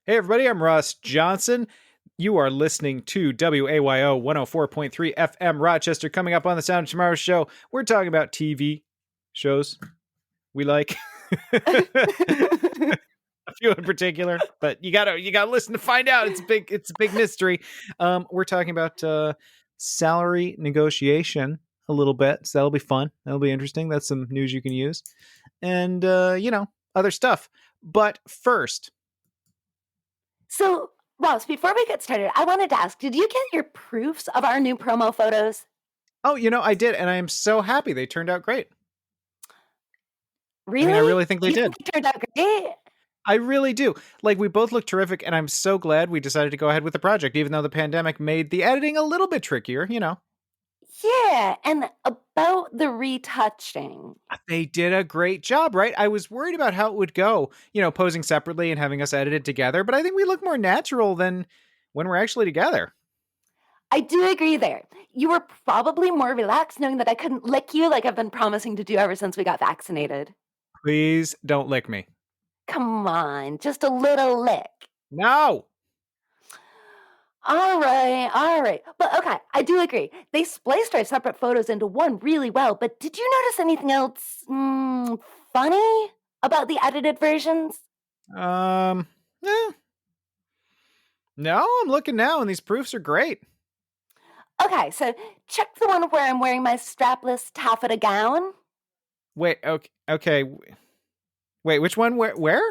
Hey everybody, I'm Ross Johnson. You are listening to WAYO 104.3 FM Rochester. Coming up on the Sound of Tomorrow show, we're talking about TV shows we like. A few in particular, but you gotta listen to find out. It's a big mystery. We're talking about salary negotiation a little bit, so that'll be fun. That'll be interesting. That's some news you can use, and other stuff. But first, So, Ross, before we get started, I wanted to ask, did you get your proofs of our new promo photos? oh, I did, and I am so happy they turned out great. I mean, I Really? really think they You did. think they turned out great? I really do. Like, we both look terrific, and I'm so glad we decided to go ahead with the project, even though the pandemic made the editing a little bit trickier. Yeah, and about the retouching. They did a great job, right? I was worried about how it would go, posing separately and having us edited together, but I think we look more natural than when we're actually together. I do agree there. You were probably more relaxed knowing that I couldn't lick you like I've been promising to do ever since we got vaccinated. Please don't lick me. Come on, just a little lick. No! All right. But okay, I do agree. They spliced our separate photos into one really well, but did you notice anything else funny about the edited versions? Eh. No, I'm looking now, and these proofs are great. Okay, so check the one where I'm wearing my strapless taffeta gown. Wait, okay. Wait, which one? Where?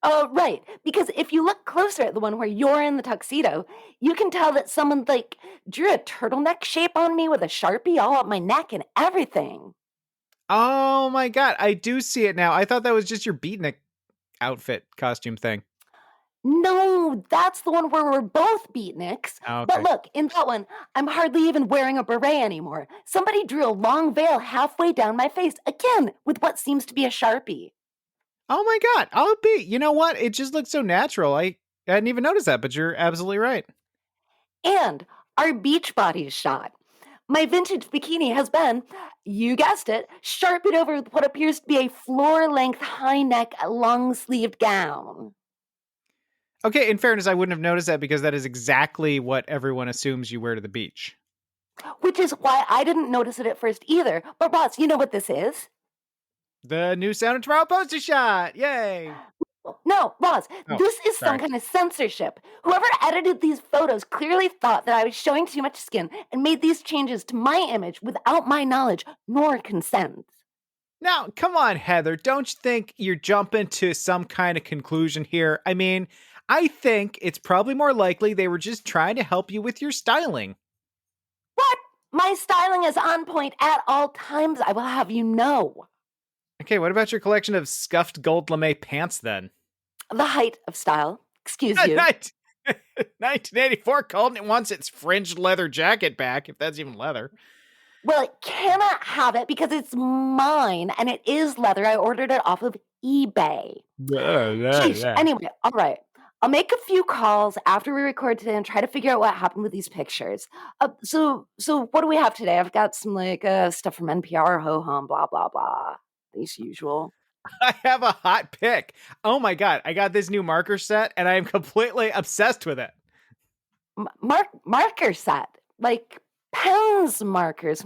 Oh, right. Because if you look closer at the one where you're in the tuxedo, you can tell that someone drew a turtleneck shape on me with a Sharpie all up my neck and everything. Oh my god, I do see it now. I thought that was just your beatnik outfit costume thing. No, that's the one where we're both beatniks. Oh, But okay. look, in that one, I'm hardly even wearing a beret anymore. Somebody drew a long veil halfway down my face, again, with what seems to be a Sharpie. Oh my god, I'll be. You know what? It just looks so natural. I hadn't even noticed that, but you're absolutely right. And our beach bodies shot. My vintage bikini has been, you guessed it, sharpied over with what appears to be a floor-length, high-neck, long-sleeved gown. Okay, in fairness, I wouldn't have noticed that because that is exactly what everyone assumes you wear to the beach. Which is why I didn't notice it at first either. But Ross, you know what this is? The new Sound of Tomorrow poster shot! Yay! No, Ross, Oh, this is some sorry. kind of censorship. Whoever edited these photos clearly thought that I was showing too much skin and made these changes to my image without my knowledge nor consent. Now, come on, Heather. Don't you think you're jumping to some kind of conclusion here? I mean, I think it's probably more likely they were just trying to help you with your styling. What? My styling is on point at all times, I will have you know. Okay, what about your collection of scuffed gold lame pants then? The height of style. Excuse you. 1984 called it wants its fringed leather jacket back, if that's even leather. Well, it cannot have it because it's mine and it is leather. I ordered it off of eBay. Sheesh. Anyway, all right. I'll make a few calls after we record today and try to figure out what happened with these pictures. So what do we have today? I've got some stuff from NPR, ho hum, blah blah blah, as usual. I have a hot pick. Oh my god, I got this new marker set and I am completely obsessed with it. Marker set, like pens markers.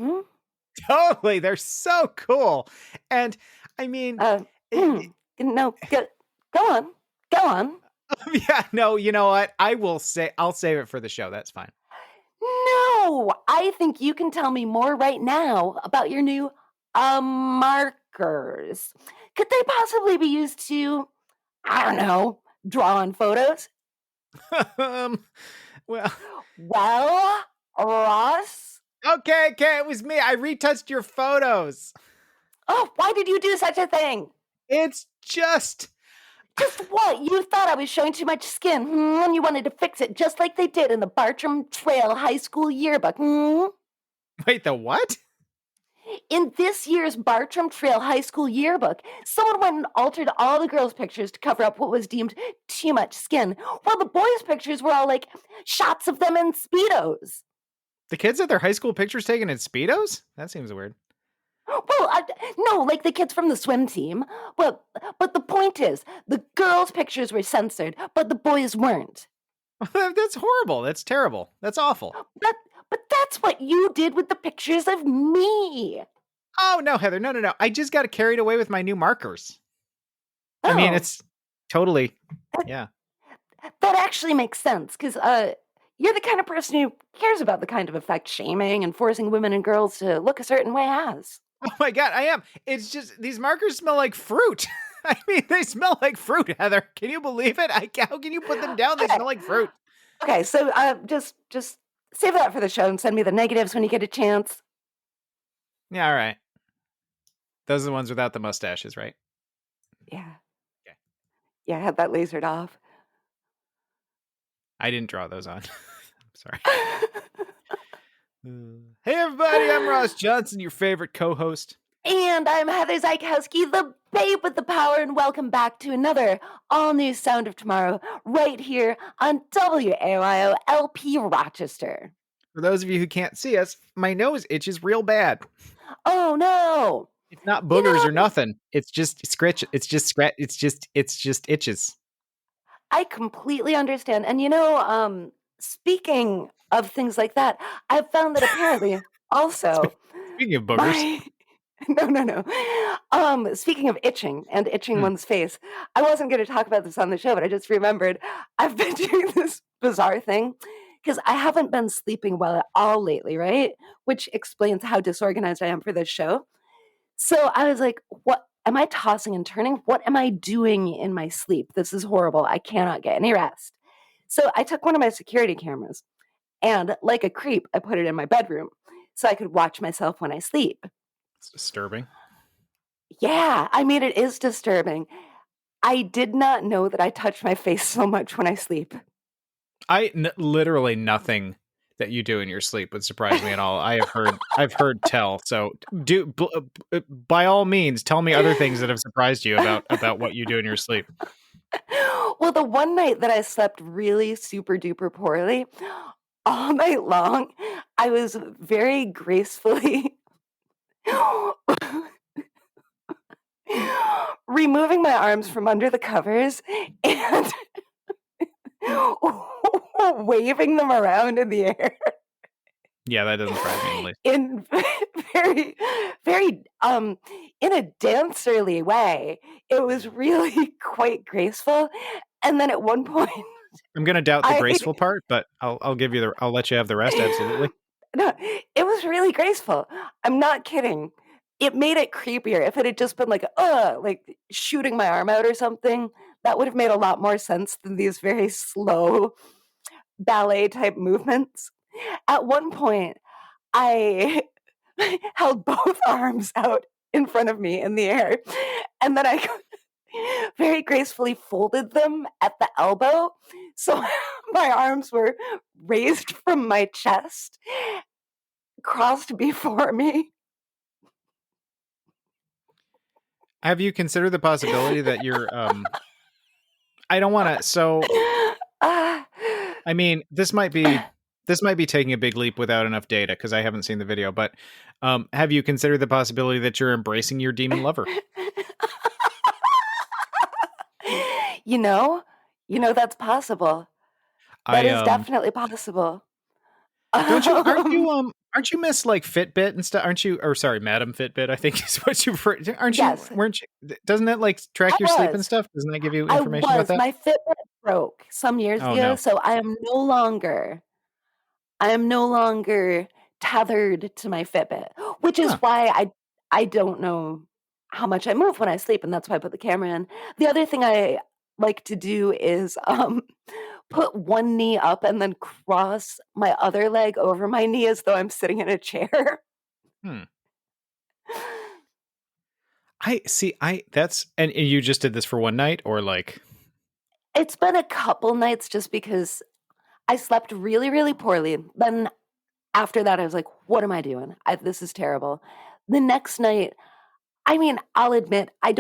Totally, they're so cool. And I mean, no, go on. Yeah, no, you know what? I'll save it for the show. That's fine. No, I think you can tell me more right now about your new markers. Could they possibly be used to, I don't know, draw on photos? um, well, Ross? okay, it was me. I retouched your photos. Oh, why did you do such a thing? It's just what? You thought I was showing too much skin, and you wanted to fix it just like they did in the Bartram Trail High School yearbook, Wait, the what? In this year's Bartram Trail High School yearbook, someone went and altered all the girls' pictures to cover up what was deemed too much skin, while the boys' pictures were all like shots of them in Speedos. The kids had their high school pictures taken in Speedos? That seems weird. Well, no, like the kids from the swim team. But the point is, the girls' pictures were censored, but the boys weren't. That's horrible. That's terrible. That's awful. But that's what you did with the pictures of me. Oh, no, Heather. No. I just got carried away with my new markers. Oh, I mean, it's totally, yeah. That actually makes sense, because you're the kind of person who cares about the kind of effect shaming and forcing women and girls to look a certain way has. Oh my God, I am. It's just, these markers smell like fruit. I mean, they smell like fruit, Heather. Can you believe it? How can you put them down? They smell like fruit. Okay, so just save that for the show and send me the negatives when you get a chance. Yeah, all right. Those are the ones without the mustaches, right? Yeah. Okay. Yeah, I had that lasered off. I didn't draw those on. Sorry. Hey, everybody. I'm Ross Johnson, your favorite co-host. And I'm Heather Zykowski, the babe with the power, and welcome back to another all-new Sound of Tomorrow right here on WAYO LP Rochester. For those of you who can't see us, my nose itches real bad. Oh, no. It's not boogers or nothing. It's just scratch. It's just itches. I completely understand. And speaking of things like that, I've found that apparently also Speaking of boogers. No. Speaking of itching and itching one's face, I wasn't going to talk about this on the show, but I just remembered I've been doing this bizarre thing because I haven't been sleeping well at all lately, right? Which explains how disorganized I am for this show. So I was like, what am I tossing and turning? What am I doing in my sleep? This is horrible. I cannot get any rest. So I took one of my security cameras and, like a creep, I put it in my bedroom so I could watch myself when I sleep. It's disturbing. Yeah, I mean, it is disturbing. I did not know that I touch my face so much when I sleep. Literally nothing that you do in your sleep would surprise me at all. I've heard tell. So by all means, tell me other things that have surprised you about what you do in your sleep. Well, the one night that I slept really super duper poorly, all night long, I was very gracefully removing my arms from under the covers and waving them around in the air. Yeah, that doesn't surprise me in the least. In very, very, in a dancerly way. It was really quite graceful. And then at one point, I'm gonna doubt the graceful part, but I'll give you I'll let you have the rest. Absolutely. No, it was really graceful. I'm not kidding. It made it creepier. If it had just been like shooting my arm out or something, that would have made a lot more sense than these very slow ballet type movements. At one point, I held both arms out in front of me in the air, and then I very gracefully folded them at the elbow, so my arms were raised from my chest, crossed before me. Have you considered the possibility that you're I don't want to I mean, this might be taking a big leap without enough data because I haven't seen the video, but have you considered the possibility that you're embracing your demon lover? You know that's possible. That is definitely possible. Aren't you Miss like Fitbit and stuff? Aren't you, or sorry, Madam Fitbit, I think is what you aren't Yes. you, weren't you, doesn't that like track your sleep and stuff? Doesn't that give you information about that? My Fitbit broke some years ago, so I am no longer tethered to my Fitbit, which is why I don't know how much I move when I sleep, and that's why I put the camera in. The other thing I like to do is put one knee up and then cross my other leg over my knee as though I'm sitting in a chair. I see. And you just did this for one night, or like? It's been a couple nights just because I slept really, really poorly. Then after that, I was like, what am I doing? This is terrible. The next night, I mean, I'll admit, I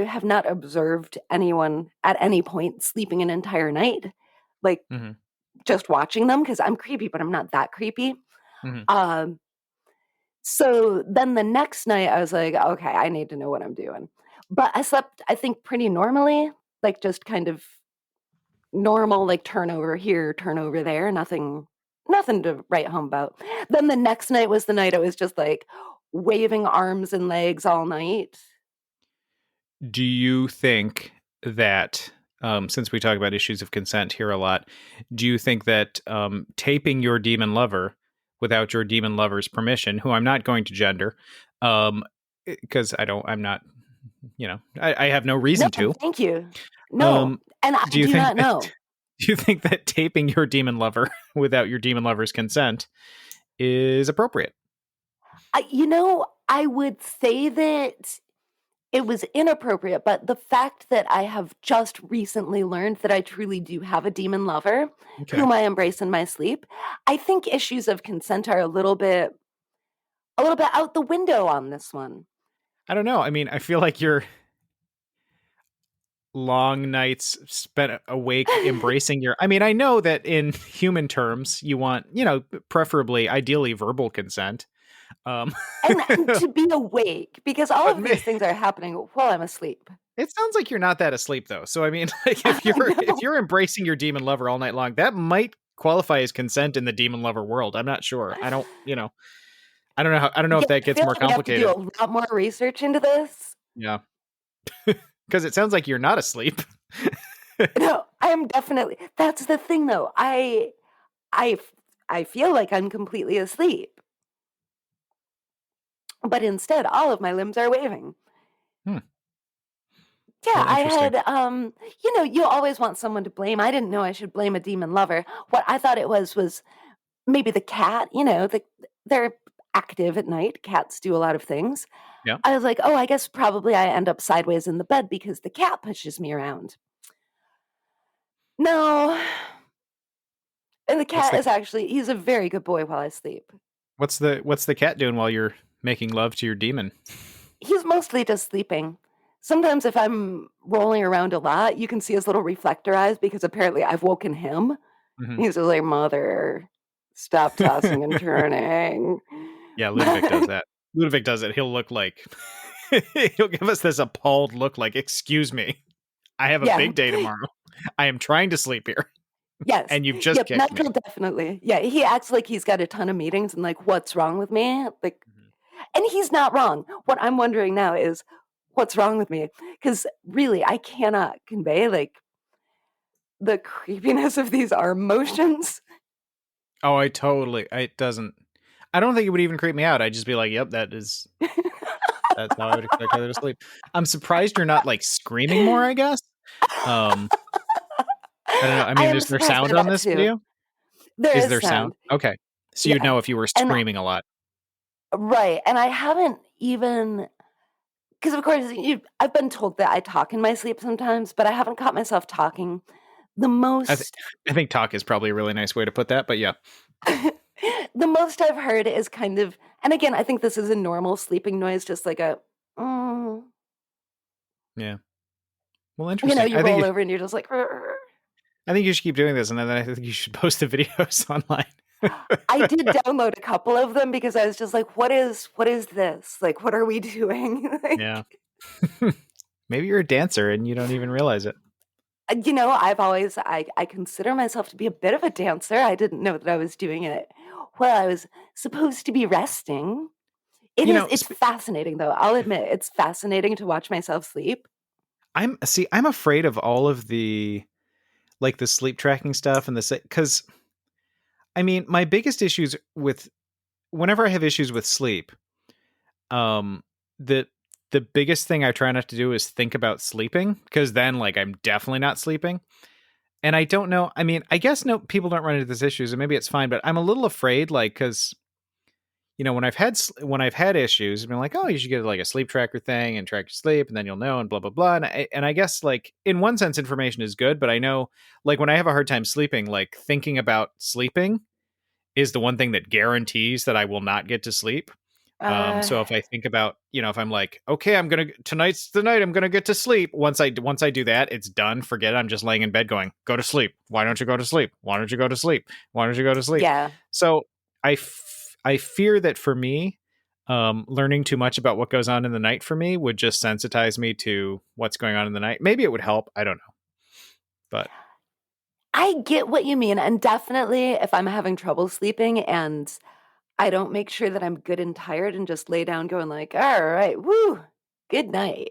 have not observed anyone at any point sleeping an entire night, like just watching them, because I'm creepy, but I'm not that creepy. So then the next night I was like, okay, I need to know what I'm doing. But I slept, I think, pretty normally, like just kind of normal, like turn over here, turn over there, nothing to write home about. Then the next night was the night I was just like waving arms and legs all night. Do you think that, since we talk about issues of consent here a lot, do you think that taping your demon lover without your demon lover's permission, who I'm not going to gender, because I'm not, I have no reason No, to. thank you. No, and I do not know. Do you think that taping your demon lover without your demon lover's consent is appropriate? I would say that it was inappropriate, but the fact that I have just recently learned that I truly do have a demon lover whom I embrace in my sleep, I think issues of consent are a little bit out the window on this one. I don't know. I mean, I feel like your long nights spent awake embracing your... I mean, I know that in human terms, you want, preferably, ideally verbal consent. And to be awake, because all of these things are happening while I'm asleep. It sounds like you're not that asleep though. So I mean, like if you're embracing your demon lover all night long, that might qualify as consent in the demon lover world. I'm not sure. I don't know if that gets more complicated. I have to do a lot more research into this. Yeah. Because it sounds like you're not asleep. No, I am definitely. That's the thing though. I feel like I'm completely asleep. But instead, all of my limbs are waving. Yeah, well, I had, you always want someone to blame. I didn't know I should blame a demon lover. What I thought it was maybe the cat, they're active at night. Cats do a lot of things. Yeah. I was like, oh, I guess probably I end up sideways in the bed because the cat pushes me around. No. And the cat is actually, he's a very good boy while I sleep. What's the cat doing while you're making love to your demon? He's mostly just sleeping. Sometimes if I'm rolling around a lot, you can see his little reflector eyes because apparently I've woken him. Mm-hmm. He's just like, mother, stop tossing and turning. Yeah, Ludovic does that. Ludovic does it. He'll look like... he'll give us this appalled look like, excuse me, I have a big day tomorrow. I am trying to sleep here. Yes. And you've just kicked me. Definitely. Yeah, he acts like he's got a ton of meetings and like, what's wrong with me? Like, and he's not wrong. What I'm wondering now is, what's wrong with me? Because really, I cannot convey like the creepiness of these arm motions. Oh, I don't think it would even creep me out. I'd just be like, yep, that's how I would expect her to sleep. I'm surprised you're not like screaming more, I guess. I don't know. I mean, is there sound on this video? Is there sound? Okay. So you'd know if you were screaming a lot. Right. And I haven't even, because of course I've been told that I talk in my sleep sometimes, but I haven't caught myself talking. The most... I think talk is probably a really nice way to put that, but yeah. The most I've heard is kind of, and again, I think this is a normal sleeping noise, just like a, Yeah. Well, interesting. You roll over and you're just like, I think you should keep doing this, and then I think you should post the videos online. I did download a couple of them because I was just like, what is this? Like, what are we doing? Yeah. Maybe you're a dancer and you don't even realize it. I consider myself to be a bit of a dancer. I didn't know that I was doing it while I was supposed to be resting. It's fascinating though. I'll admit it's fascinating to watch myself sleep. I'm afraid of all of the, like the sleep tracking stuff and because I mean, my biggest issues whenever I have issues with sleep, the biggest thing I try not to do is think about sleeping, because then like I'm definitely not sleeping. And I don't know. I mean, I guess people don't run into these issues, and maybe it's fine, but I'm a little afraid, like, because when I've had issues, I've been like, oh, you should get like a sleep tracker thing and track your sleep, and then you'll know, and blah blah blah. And I guess like in one sense, information is good, but I know like when I have a hard time sleeping, like thinking about sleeping is the one thing that guarantees that I will not get to sleep. So if I think about, if I'm like, okay, tonight's the night I'm going to get to sleep. Once I do that, it's done. Forget it. I'm just laying in bed going, go to sleep. Why don't you go to sleep? Why don't you go to sleep? Why don't you go to sleep? Yeah. So I fear that for me, learning too much about what goes on in the night for me would just sensitize me to what's going on in the night. Maybe it would help. I don't know. But I get what you mean. And definitely if I'm having trouble sleeping and I don't make sure that I'm good and tired and just lay down going like, all right, woo, good night.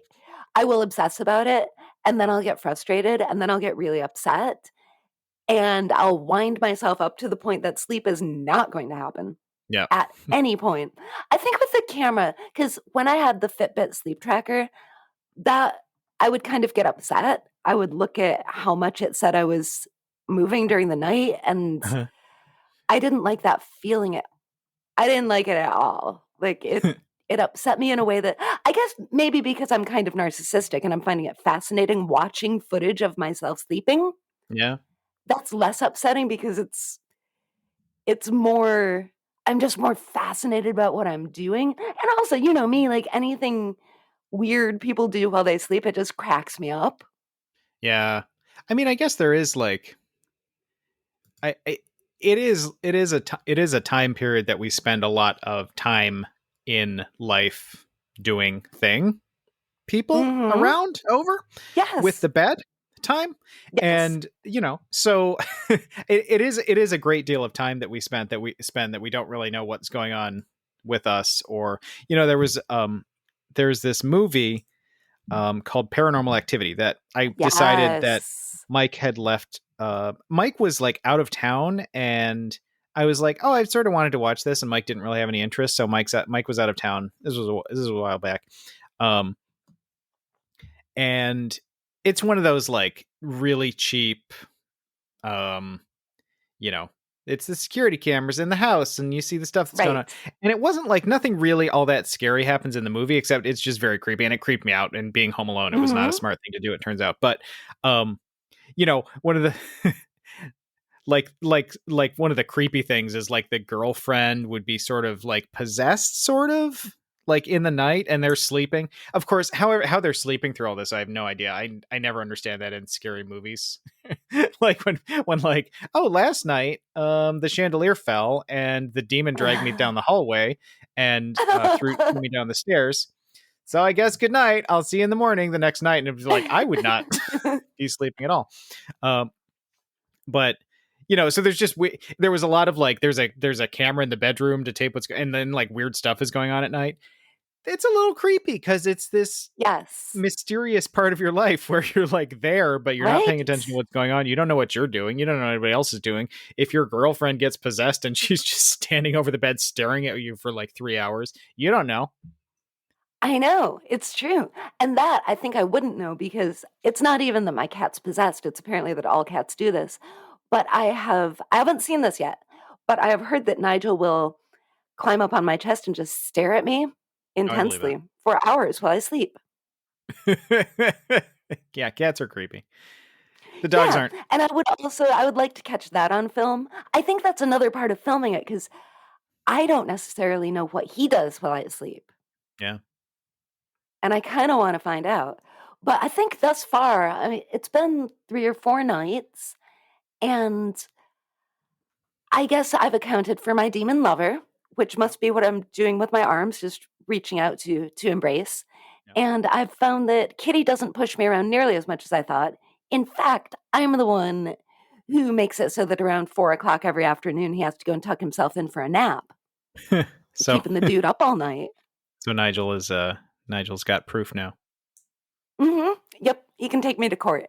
I will obsess about it and then I'll get frustrated and then I'll get really upset and I'll wind myself up to the point that sleep is not going to happen yeah. at any point. I think with the camera, because when I had the Fitbit sleep tracker, that I would kind of get upset. I would look at how much it said I was moving during the night and I didn't like that feeling. I didn't like it at all. Like it upset me in a way that I guess maybe because I'm kind of narcissistic and I'm finding it fascinating watching footage of myself sleeping. Yeah. That's less upsetting because it's more I'm just more fascinated about what I'm doing. And also, you know me, like anything weird people do while they sleep, it just cracks me up. Yeah. I mean, I guess there is like it is a time period that we spend a lot of time in life doing people around over with Yes. the bed time. Yes. And so it is a great deal of time that we spend that we don't really know what's going on with us. Or there's this movie called Paranormal Activity that I decided that Mike had left. Mike was like out of town, and I was like, oh, I sort of wanted to watch this, and Mike didn't really have any interest, so Mike was out of town. This was a while back, and it's one of those like really cheap, it's the security cameras in the house and you see the stuff that's going on. And it wasn't like nothing really all that scary happens in the movie, except it's just very creepy and it creeped me out. And being home alone, it was not a smart thing to do, it turns out. But, one of the like one of the creepy things is like the girlfriend would be sort of like possessed, sort of like in the night, and they're sleeping. Of course, how they're sleeping through all this, I have no idea. I never understand that in scary movies. Like when like, oh, last night the chandelier fell and the demon dragged me down the hallway and threw me down the stairs. So I guess good night. I'll see you in the morning the next night. And it was like, I would not be sleeping at all. But so there was a lot of like, there's a camera in the bedroom to tape and then like weird stuff is going on at night. It's a little creepy because it's this mysterious part of your life where you're like there, but you're not paying attention to what's going on. You don't know what you're doing. You don't know what anybody else is doing. If your girlfriend gets possessed and she's just standing over the bed staring at you for like 3 hours, you don't know. I know, it's true. And that I think I wouldn't know because it's not even that my cat's possessed. It's apparently that all cats do this. But I haven't seen this yet, but I have heard that Nigel will climb up on my chest and just stare at me intensely for hours while I sleep. Yeah, cats are creepy. The dogs aren't. And I would like to catch that on film. I think that's another part of filming it because I don't necessarily know what he does while I sleep. Yeah. And I kind of want to find out. But I think thus far, I mean, it's been 3 or 4 nights. And I guess I've accounted for my demon lover, which must be what I'm doing with my arms, just reaching out to embrace. Yep. And I've found that Kitty doesn't push me around nearly as much as I thought. In fact, I'm the one who makes it so that around 4 o'clock every afternoon, he has to go and tuck himself in for a nap. So keeping the dude up all night. So Nigel's got proof now. Mm-hmm. Yep. He can take me to court.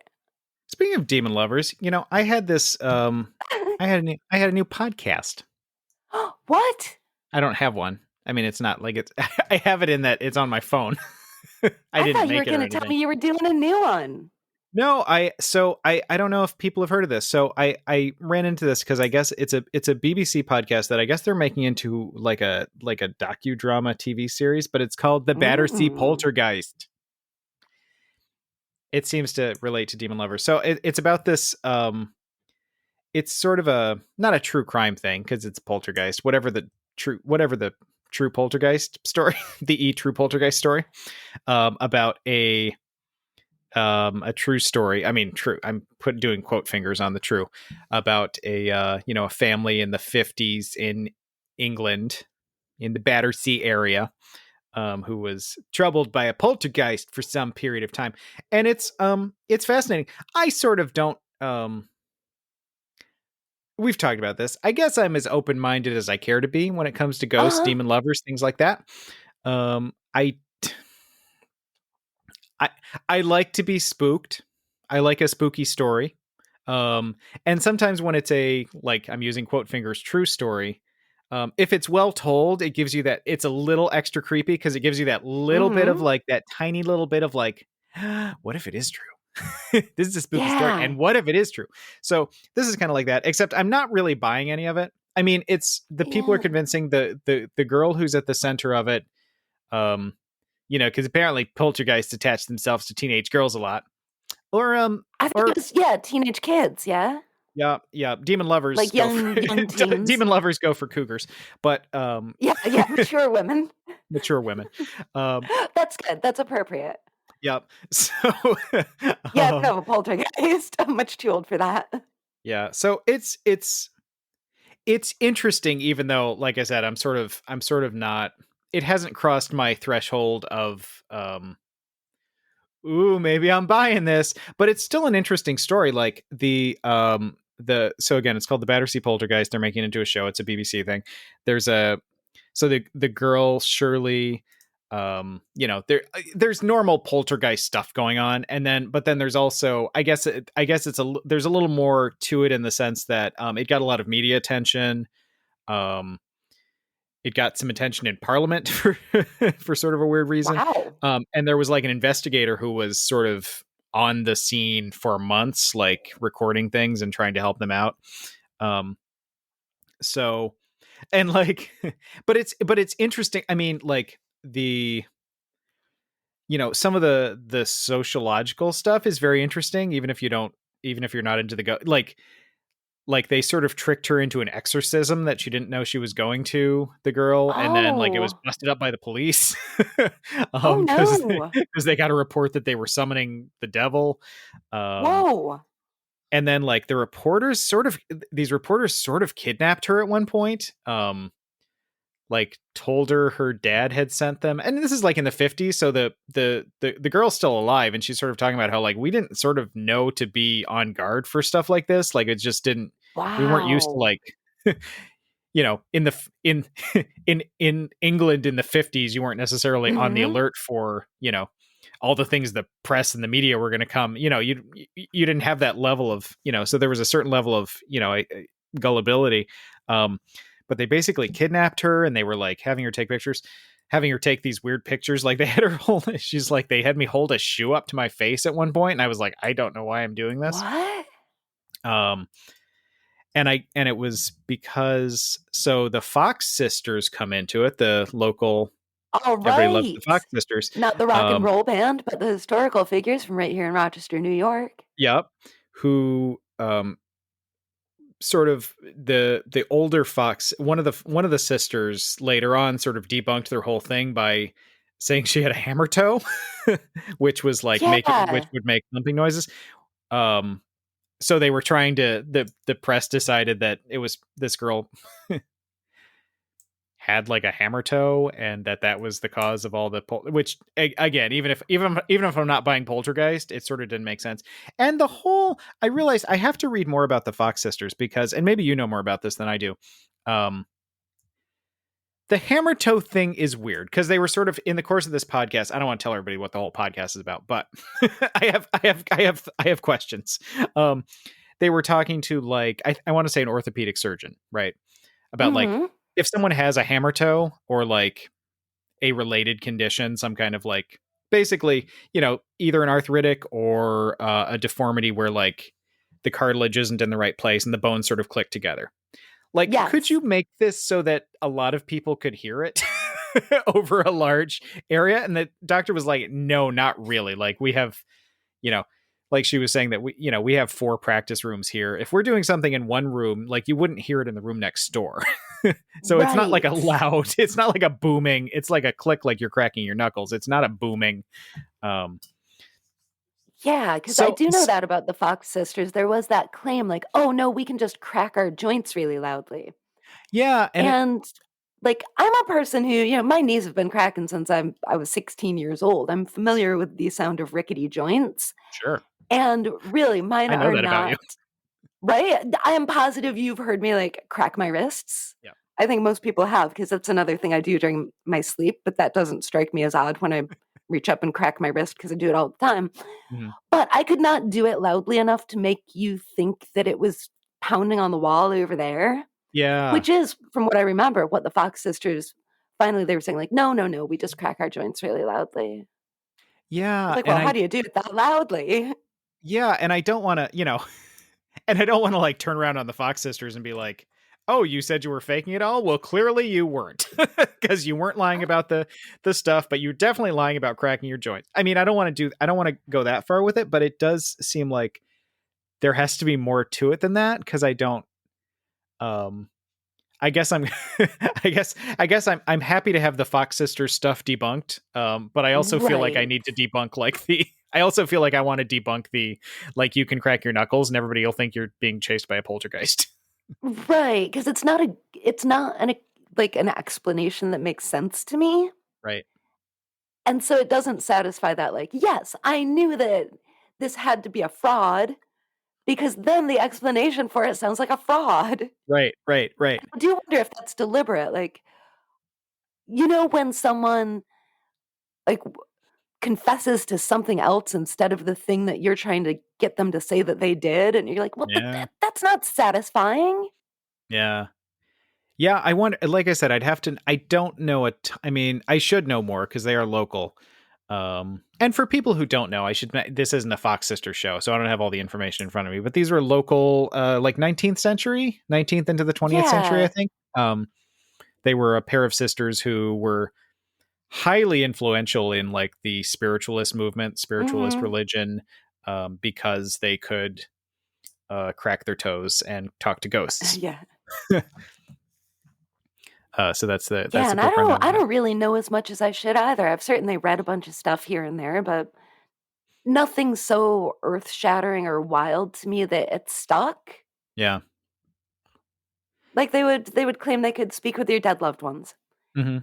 Speaking of demon lovers, I had this, I had a new podcast. What? I don't have one. I mean, it's not like it's, I have it in that it's on my phone. I didn't thought make you were going to tell me you were doing a new one. No, I don't know if people have heard of this. So I ran into this because I guess it's a BBC podcast that I guess they're making into like a docudrama TV series, but it's called The Battersea Poltergeist. It seems to relate to demon lovers. So it's about this. It's sort of not a true crime thing because it's poltergeist. Whatever the true poltergeist story, the true poltergeist story, about a true story. I mean, true. I'm doing quote fingers on the true about a family in the 50s in England. in the Battersea area, who was troubled by a poltergeist for some period of time, and it's fascinating. I sort of don't. We've talked about this. I guess I'm as open minded as I care to be when it comes to ghosts, Uh-huh. demon lovers, things like that. I I like to be spooked. I like a spooky story. And sometimes when it's a, like, I'm using quote fingers, true story, if it's well told, it gives you that, it's a little extra creepy because it gives you that little bit of Mhm. like, that tiny little bit of like, what if it is true? This is a spooky story. Yeah. And what if it is true? So this is kind of like that, except I'm not really buying any of it. I mean, it's the people are Yeah. convincing the girl who's at the center of it. Um, because apparently poltergeists attach themselves to teenage girls a lot. Or I think or it was, teenage kids, yeah? yeah, demon lovers Like go for young teens. demon lovers go for cougars, but Yeah, yeah, mature women. mature women. Um, That's good, that's appropriate. yep. So Yeah, um, no, a poltergeist. I'm much too old for that. yeah, so it's interesting, even though, like I said, I'm sort of not. It hasn't crossed my threshold of ooh, maybe I'm buying this, but it's still an interesting story. Like the so again, it's called the Battersea Poltergeist. They're making it into a show. It's a BBC thing. There's a so the girl Shirley, there's normal poltergeist stuff going on, and then there's also, I guess there's a little more to it in the sense that it got a lot of media attention. Um, it got some attention in Parliament for sort of a weird reason. Wow. And there was like an investigator who was sort of on the scene for months, like recording things and trying to help them out. Um, so and like, but it's interesting. I mean, like some of the sociological stuff is very interesting, even if you're not into the like they sort of tricked her into an exorcism that she didn't know she was going to, the girl, and then like it was Oh. busted up by the police. Oh, Because no. they got a report that they were summoning the devil. um Whoa. and then like these reporters sort of kidnapped her at one point. Like told her dad had sent them, and this is like in the 50s, so the girl's still alive, and she's sort of talking about how like we didn't sort of know to be on guard for stuff like this, like it just didn't, we weren't used to Wow. like in the in England in the 50s, you weren't necessarily on the Mhm. alert for all the things the press and the media were going to come, you didn't have that level of, so there was a certain level of gullibility. um but they basically kidnapped her, and they were like having her take these weird pictures. Like they had her hold, she's like, they had me hold a shoe up to my face at one point, and I was like, I don't know why I'm doing this. What? um and it was because, so the Fox sisters come into it, the local, All everybody loves the right. Fox sisters. Not the rock and um roll band, but the historical figures from right here in Rochester, New York. yep. Who sort of the older Fox, one of the sisters later on sort of debunked their whole thing by saying she had a hammer toe, which was like which Yeah. would make thumping noises. um so they were trying to, the press decided that it was, this girl had like a hammer toe, and that was the cause of all the which, again, even if I'm not buying poltergeist, it sort of didn't make sense. And the whole, I realized I have to read more about the Fox sisters, because, and maybe you know more about this than I do. um the hammer toe thing is weird, because they were sort of, in the course of this podcast, I don't want to tell everybody what the whole podcast is about, but I have questions. They were talking to, like, I want to say an orthopedic surgeon, right? About like, Mhm. if someone has a hammer toe, or like a related condition, some kind of like, basically, either an arthritic or a deformity where like the cartilage isn't in the right place and the bones sort of click together. Like, could Yes. you make this so that a lot of people could hear it over a large area? And the doctor was like, no, not really. Like, we have, you know, like she was saying that we have 4 practice rooms here. If we're doing something in one room, like, you wouldn't hear it in the room next door. So it's not like a Right. loud, it's not like a booming, it's like a click, like you're cracking your knuckles. It's not a booming. Um, Yeah, because I so do know that about the Fox sisters. There was that claim like, "Oh, no, we can just crack our joints really loudly." yeah. And it, And like, I'm a person who, my knees have been cracking since I was 16 years old. I'm familiar with the sound of rickety joints. Sure. And really, mine I know are that about you. not, right? I am positive you've heard me like crack my wrists. Yeah. I think most people have, because that's another thing I do during my sleep, but that doesn't strike me as odd when I reach up and crack my wrist, because I do it all the time. Mhm. But I could not do it loudly enough to make you think that it was pounding on the wall over there, Yeah. which is, from what I remember, what the Fox sisters finally, they were saying, like, no, no, no, we just crack our joints really loudly. I was Yeah, like, and well, how do you do it that loudly? and I don't want to, and I don't want to like turn around on the Fox sisters and be like, "Oh, you said you were faking it all? Well, clearly you weren't, because you weren't lying about the stuff, but you're definitely lying about cracking your joints." I mean, I don't want to go that far with it, but it does seem like there has to be more to it than that, because I don't. Um, I guess I'm, I'm happy to have the Fox sisters stuff debunked. But I also feel like I Right. need to debunk like I also feel like I want to debunk the, like, you can crack your knuckles and everybody will think you're being chased by a poltergeist. Right, because it's not like an explanation that makes sense to me. Right. And so it doesn't satisfy that, like, yes, I knew that this had to be a fraud, because then the explanation for it sounds like a fraud. Right. Right. Right. I do wonder if that's deliberate. Like, when someone like confesses to something else instead of the thing that you're trying to get them to say that they did, and you're like, well, but Yeah. that's not satisfying. Yeah. Yeah. I want, like I said, I don't know I mean, I should know more because they are local. And for people who don't know, this isn't a Fox sister show, so I don't have all the information in front of me, but these were local, like 19th century, 19th into the 20th century, I Yeah. think. They were a pair of sisters who were highly influential in like the spiritualist movement, spiritualist Hmm. religion, because they could crack their toes and talk to ghosts. Yeah. So that's Yeah, the and quick rundown. I don't really know as much as I should either. I've certainly read a bunch of stuff here and there, but nothing so earth-shattering or wild to me that it stuck. Yeah. Like, they would claim they could speak with your dead loved ones, Hmm.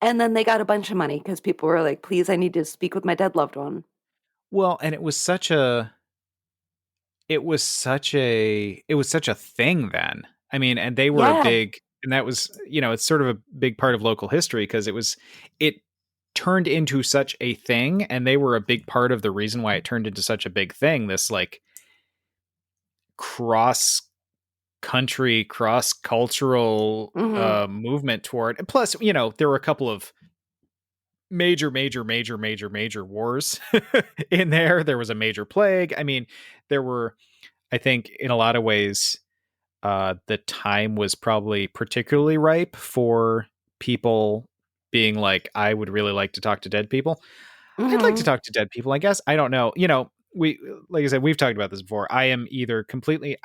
and then they got a bunch of money because people were like, "Please, I need to speak with my dead loved one." Well, and it was such a thing then. I mean, and they were a Yeah. big, and that was, it's sort of a big part of local history because it turned into such a thing, and they were a big part of the reason why it turned into such a big thing. This like cross country, cross cultural Mhm. movement toward. And plus, there were a couple of major wars in there. There was a major plague. I mean, there were, I think, in a lot of ways, the time was probably particularly ripe for people being like, I would really like to talk to dead people. I'd like to Mhm. talk to dead people, I guess. I don't know. We, like I said, we've talked about this before. I am either completely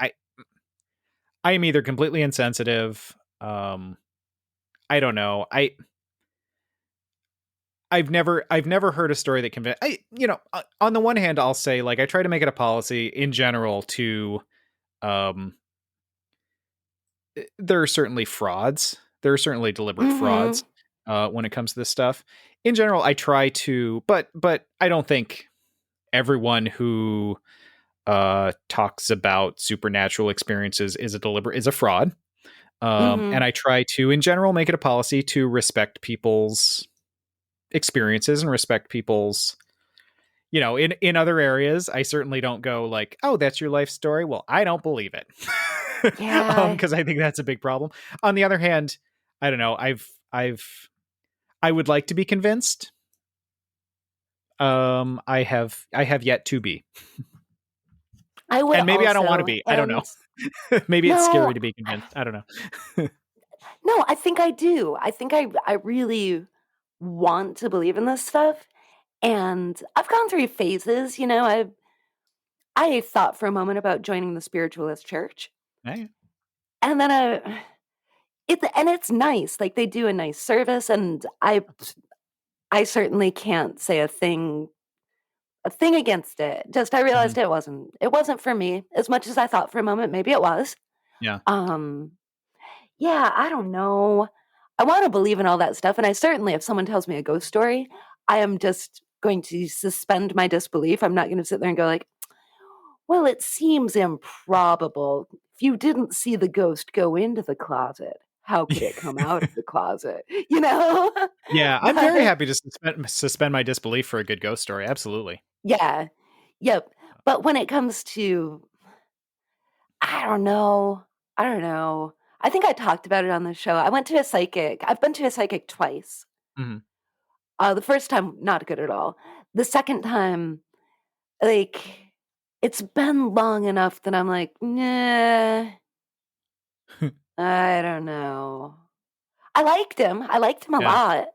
insensitive. I don't know. I've never heard a story that convinced. On the one hand, I'll say, like, I try to make it a policy in general to, um, there are certainly frauds. There are certainly deliberate frauds, Mhm. when it comes to this stuff. In general, I try to, but I don't think everyone who talks about supernatural experiences is a fraud. And Mhm. I try to, in general, make it a policy to respect people's experiences and respect people's, in other areas. I certainly don't go like, oh, that's your life story, well, I don't believe it. Yeah. Because I think that's a big problem. On the other hand, I don't know, I would like to be convinced. I have yet to be, I would and maybe I don't want to also, be. I don't know. and Maybe it's no, scary to be convinced. I don't know. no, I think I do. I think I really want to believe in this stuff, and I've gone through phases, I thought for a moment about joining the spiritualist church, Hey. and then it's nice. Like, they do a nice service, and I certainly can't say a thing against it. Just, I Mhm. realized it wasn't for me as much as I thought for a moment maybe it was. Yeah. Um, yeah, I don't know. I want to believe in all that stuff. And I certainly, if someone tells me a ghost story, I am just going to suspend my disbelief. I'm not going to sit there and go like, well, it seems improbable. If you didn't see the ghost go into the closet, how could it come out of the closet? You know? Yeah, I'm very But happy to suspend my disbelief for a good ghost story. Absolutely. yeah, yep. But when it comes to, I don't know. I don't know. I think I talked about it on the show. I went to a psychic. I've been to a psychic twice. Mhm. The first time, not good at all. The second time, like, it's been long enough that I'm like, nah, I don't know. I liked him. I liked him a Yeah. lot.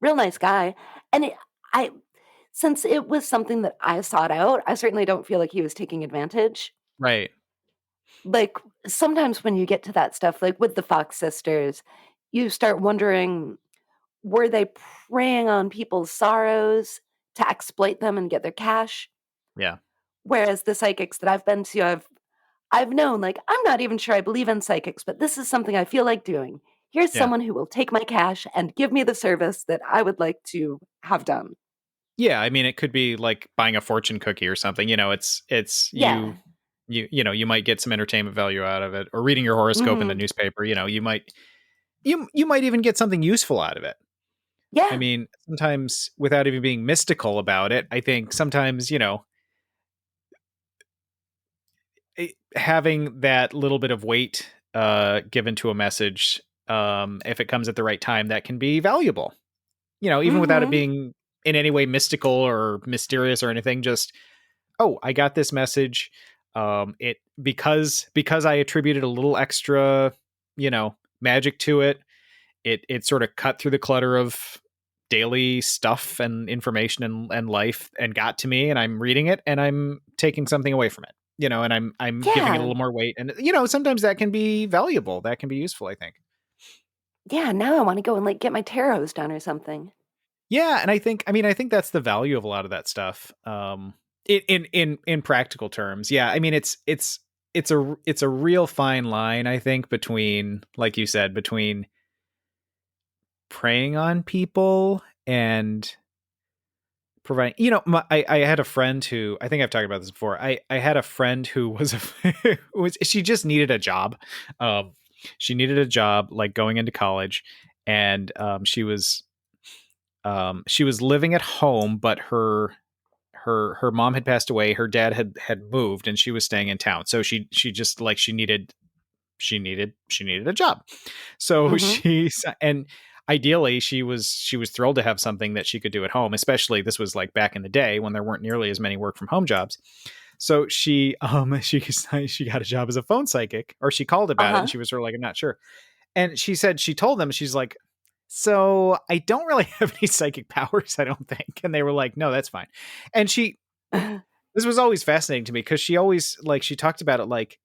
Real nice guy. And I, since it was something that I sought out, I certainly don't feel like he was taking advantage. Right. Like sometimes when you get to that stuff, like with the Fox sisters, you start wondering, were they preying on people's sorrows to exploit them and get their cash? Yeah. Whereas the psychics that I've been to, I've known, like, I'm not even sure I believe in psychics, but this is something I feel like doing. Here's Yeah. someone who will take my cash and give me the service that I would like to have done. Yeah, I mean, it could be like buying a fortune cookie or something. It's Yeah. you might get some entertainment value out of it, or reading your horoscope in the Mhm. newspaper. You might even get something useful out of it. I Yeah. mean, sometimes without even being mystical about it, I think sometimes having that little bit of weight given to a message, if it comes at the right time, that can be valuable. Even without it Mhm. being in any way mystical or mysterious or anything, just, oh, I got this message. It because I attributed a little extra, magic to it. It sort of cut through the clutter of daily stuff and information and life and got to me, and I'm reading it and I'm taking something away from it. And I'm giving it a Yeah. little more weight. And sometimes that can be valuable. That can be useful, I think. Yeah, now I wanna go and, like, get my tarots done or something. Yeah, and I think that's the value of a lot of that stuff. In practical terms, yeah. I mean, it's a real fine line, I think, between, like you said, between preying on people and providing. I had a friend who, I think I've talked about this before. I had a friend who was she just needed a job. Um, she needed a job, like going into college, and she was living at home, but her mom had passed away. Her dad had moved, and she was staying in town. So she just, like, she needed a job. So Mhm. and ideally she was thrilled to have something that she could do at home. Especially, this was like back in the day when there weren't nearly as many work from home jobs. So she got a job as a phone psychic, or she called about it, and Uh-huh. she was sort of like, I'm not sure. And she said she told them, she's like, so I don't really have any psychic powers, I don't think. And they were like, no, that's fine. And this was always fascinating to me, because she always, like, she talked about it like,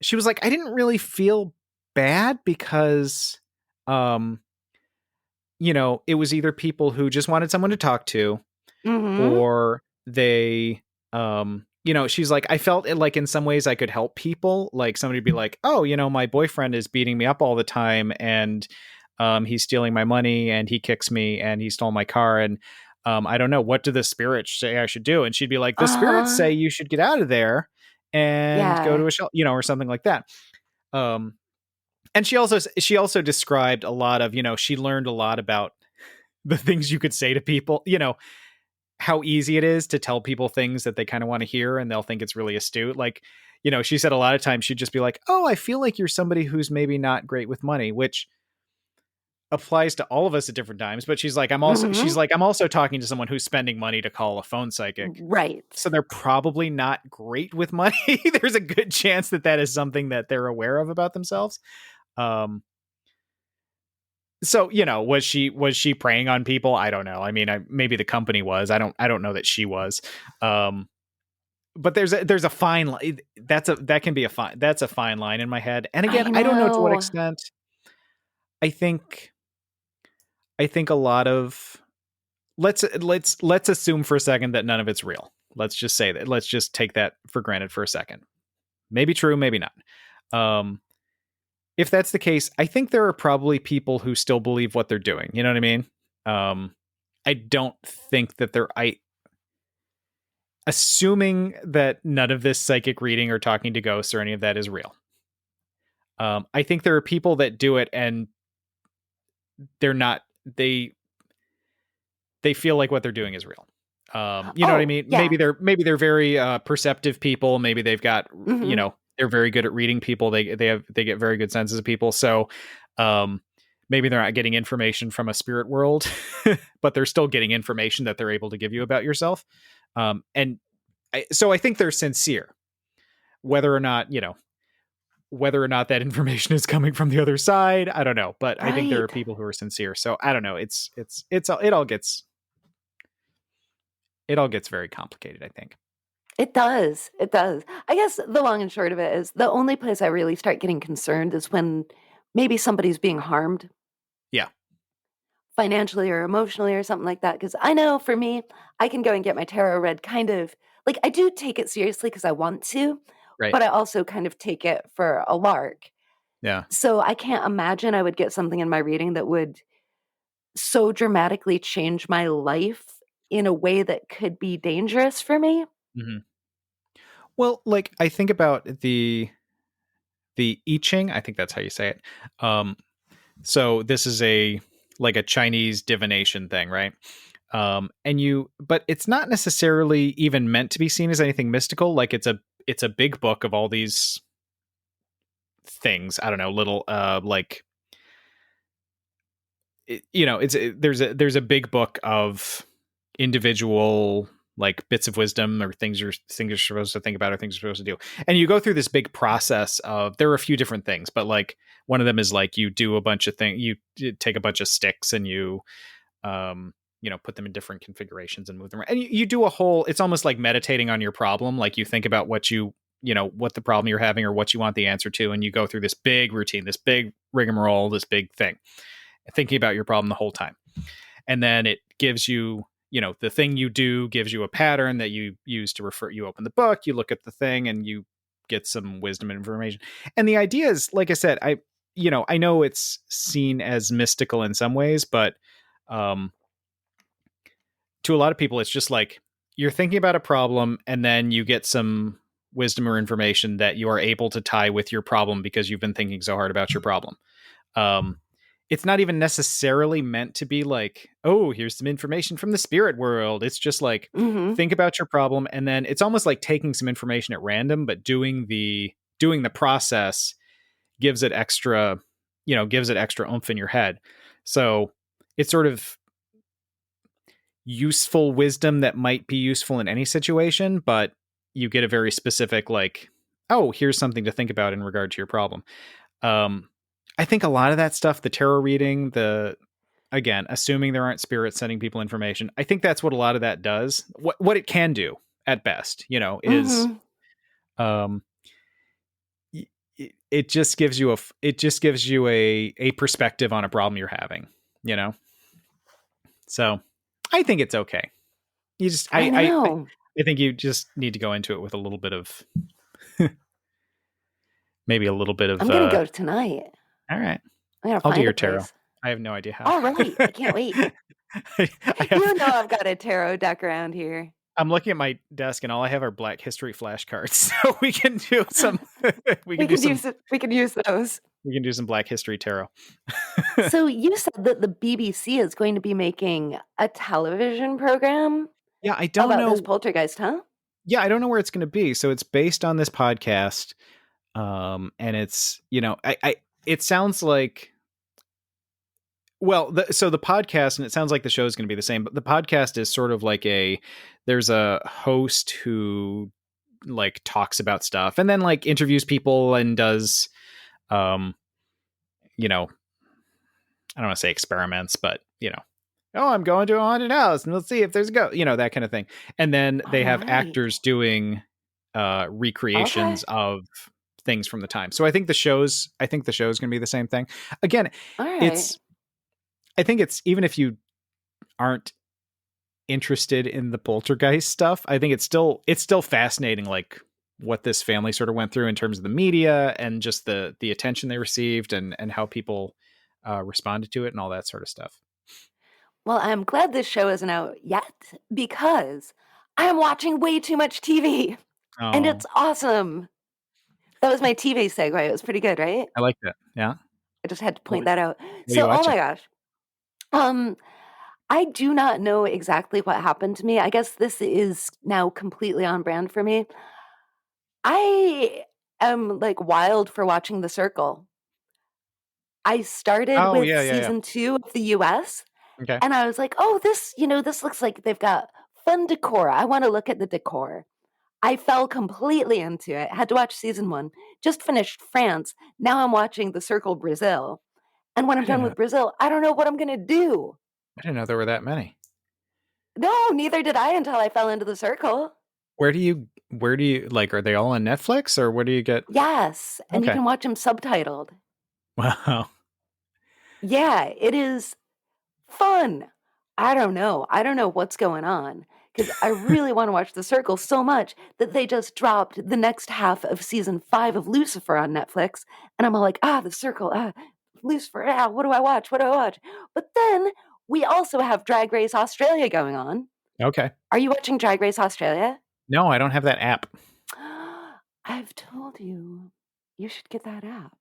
she was like, I didn't really feel bad because, um, it was either people who just wanted someone to talk to, Mhm. or they, she's like, I felt it, like, in some ways I could help people. Like, somebody would be like, oh, my boyfriend is beating me up all the time, and he's stealing my money, and he kicks me, and he stole my car, and I don't know, what do the spirits say I should do? And she'd be like, the spirits Uh-huh. say you should get out of there and go Yeah. to a shelter, or something like that. Um, and she also described a lot of, she learned a lot about the things you could say to people, how easy it is to tell people things that they kind of want to hear, and they'll think it's really astute. Like, she said a lot of times she'd just be like, oh, I feel like you're somebody who's maybe not great with money, which applies to all of us at different times. But she's Mhm. like, I'm also talking to someone who's spending money to call a phone psychic. Right. So they're probably not great with money. There's a good chance that is something that they're aware of about themselves. Um, so, was she preying on people? I don't know. I mean, maybe the company was. I don't know that she was. Um, but there's a fine line. That's a fine line in my head. And again, I I don't know to what know. extent. I think a lot of, let's assume for a second that none of it's real. Let's just say that. Let's just take that for granted for a second. Maybe true, maybe not. Um, if that's the case, I think there are probably people who still believe what they're doing. You know what I mean? I don't think that assuming that none of this psychic reading or talking to ghosts or any of that is real. I think there are people that do it and they're not, they feel like what they're doing is real. You know what I mean? Yeah. Maybe they're very perceptive people. Maybe they've got, Mm-hmm. they're very good at reading people. They get very good senses of people. So, maybe they're not getting information from a spirit world, but they're still getting information that they're able to give you about yourself. So I think they're sincere, whether or not that information is coming from the other side. I don't know, but I think there are people who are sincere. So I don't know. It all gets very complicated, I think. It does. It does. I guess the long and short of it is the only place I really start getting concerned is when maybe somebody's being harmed. Yeah. Financially or emotionally or something like that. Because I know for me, I can go and get my tarot read kind of like I do take it seriously because I want to, right. But I also kind of take it for a lark. Yeah. So I can't imagine I would get something in my reading that would so dramatically change my life in a way that could be dangerous for me. Mm-hmm. Well, like I think about the I Ching. I think that's how you say it. So this is a Chinese divination thing, right? But it's not necessarily even meant to be seen as anything mystical. Like it's a big book of all these things. I don't know, little there's a big book of individual like bits of wisdom or things you're supposed to think about or things you're supposed to do. And you go through this big process of, there are a few different things, but like one of them is like you do a bunch of things, you take a bunch of sticks and you put them in different configurations and move them around. And you do a whole, it's almost like meditating on your problem. Like you think about what what the problem you're having or what you want the answer to. And you go through this big routine, this big rigmarole, this big thing, thinking about your problem the whole time. And then it gives you, the thing you do gives you a pattern that you use to refer. You open the book, you look at the thing, and you get some wisdom and information. And the idea is, like I said, I know it's seen as mystical in some ways, but to a lot of people, it's just like you're thinking about a problem, and then you get some wisdom or information that you are able to tie with your problem because you've been thinking so hard about your problem. It's not even necessarily meant to be like, oh, here's some information from the spirit world. It's just like, think about your problem. And then it's almost like taking some information at random, but doing the process gives it extra oomph in your head. So it's sort of useful wisdom that might be useful in any situation, but you get a very specific, like, oh, here's something to think about in regard to your problem. I think a lot of that stuff, the tarot reading, again, assuming there aren't spirits sending people information, I think that's what a lot of that does. What it can do at best, is, it just gives you a perspective on a problem you're having, So I think it's okay. You just, I think you just need to go into it with a little bit of, maybe a little bit of. I'm gonna go tonight. All right. I'll do your tarot. I have no idea how. All right. I can't wait. I've got a tarot deck around here. I'm looking at my desk and all I have are Black History flashcards. So we can do some, we can use those. We can do some Black History tarot. So you said that the BBC is going to be making a television program. Yeah, I don't know. About this poltergeist, huh? Yeah, I don't know where it's going to be. So it's based on this podcast. And it's, it sounds like, well, so the podcast, and it sounds like the show is going to be the same, but the podcast is sort of like there's a host who like talks about stuff and then like interviews people and does, I don't want to say experiments, but oh, I'm going to a haunted house and let's see if there's a ghost, that kind of thing. And then they have actors doing recreations of things from the time. So I think the show's going to be the same thing. Again, I think it's, even if you aren't interested in the poltergeist stuff, I think it's still fascinating, like what this family sort of went through in terms of the media and just the attention they received and how people responded to it and all that sort of stuff. Well, I'm glad this show isn't out yet because I am watching way too much TV and Oh, it's awesome. That was my TV segue. It was pretty good, right? I like that. Yeah. I just had to What, point that out. what are you So, oh watching? my gosh. I do not know exactly what happened to me. I guess this is now completely on brand for me. I am like wild for watching The Circle. I started Oh, with yeah, yeah, yeah. season 2 of the US Okay. and I was like, oh, this looks like they've got fun decor. I want to look at the decor. I fell completely into it. Had to watch season 1. Just finished France. Now I'm watching The Circle Brazil. And when I I'm done didn't know, with Brazil, I don't know what I'm going to do. I didn't know there were that many. No, neither did I until I fell into The Circle. Where do you like, are they all on Netflix or where do you get? Yes, and you Okay. can watch them subtitled. Wow. Yeah, it is fun. I don't know. I don't know what's going on because I really want to watch The Circle so much that they just dropped the next half of season 5 of Lucifer on Netflix. And I'm all like, The Circle, Lucifer, what do I watch? What do I watch? But then we also have Drag Race Australia going on. Okay. Are you watching Drag Race Australia? No, I don't have that app. I've told you, you should get that app.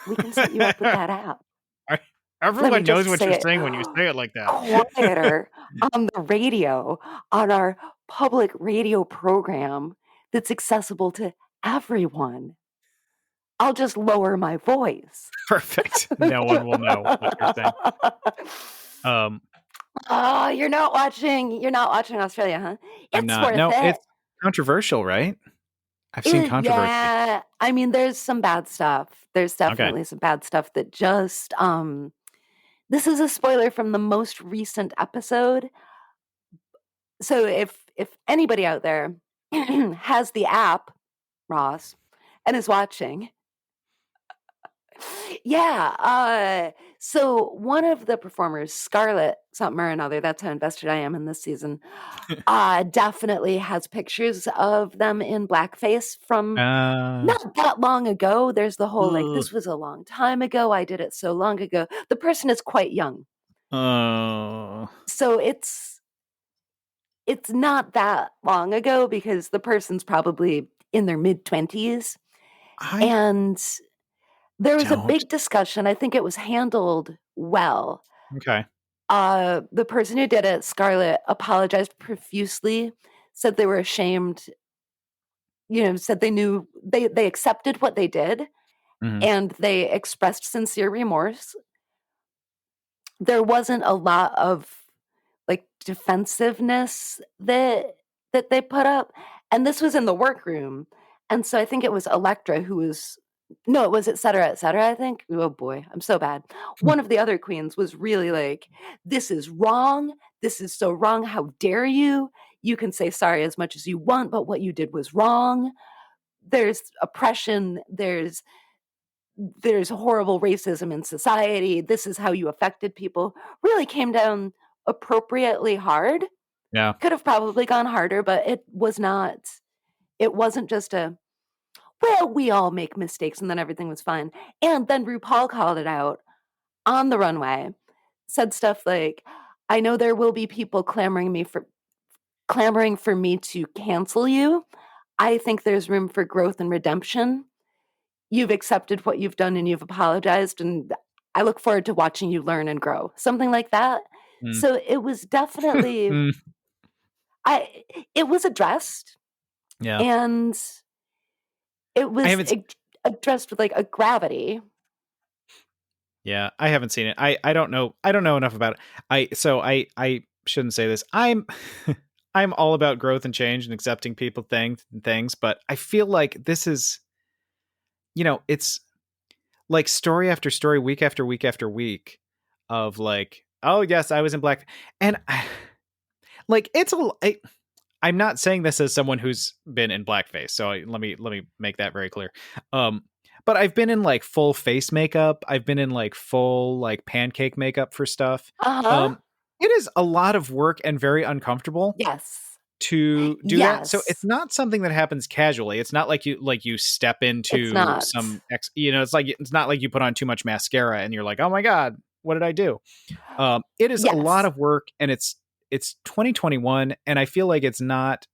We can set you up with that app. Everyone knows just what say you're it saying when you say it like that. quieter on the radio, on our public radio program that's accessible to everyone. I'll just lower my voice. Perfect. No one will know what you're saying. Oh, you're not watching Australia, huh? I'm It's not. worth No, it. it's controversial, right? I've seen controversy. Yeah, I mean, there's some bad stuff. There's definitely some bad stuff that just this is a spoiler from the most recent episode. So if anybody out there has the app, Ross, and is watching, yeah, so one of the performers, Scarlet something or another, that's how invested I am in this season, definitely has pictures of them in blackface from not that long ago. There's the whole, like, this was a long time ago. I did it so long ago. The person is quite young. So it's not that long ago because the person's probably in their mid-20s. And there was a big discussion. I think it was handled well. Okay. The person who did it, Scarlett, apologized profusely, said they were ashamed, said they knew they accepted what they did, and they expressed sincere remorse. There wasn't a lot of like defensiveness that they put up, and this was in the workroom. And so I think it was Electra who was no, it was et cetera, I think. Oh boy, I'm so bad. One of the other queens was really like, this is wrong. This is so wrong. How dare you? You can say sorry as much as you want, but what you did was wrong. There's oppression. There's horrible racism in society. This is how you affected people. Really came down appropriately hard. Yeah. Could have probably gone harder, but it wasn't just well, we all make mistakes and then everything was fine. And then RuPaul called it out on the runway, said stuff like, I know there will be people clamoring for me to cancel you. I think there's room for growth and redemption. You've accepted what you've done and you've apologized, and I look forward to watching you learn and grow. Something like that. So it was definitely it was addressed. Yeah. And it was addressed with like a gravity. Yeah, I haven't seen it. I don't know enough about it. I shouldn't say this. I'm I'm all about growth and change and accepting people things, but I feel like this is it's like story after story, week after week after week of like, oh yes, I was in black, and like I'm not saying this as someone who's been in blackface, so let me make that very clear. But I've been in like full face makeup. I've been in like full like pancake makeup for stuff. It is a lot of work and very uncomfortable. Yes. to do that. So it's Yes. not something that happens casually. It's not like you step It's into not. some it's not like you put on too much mascara and you're like, oh my God, what did I do? It is a lot Yes. of work, and it's 2021, and I feel like it's not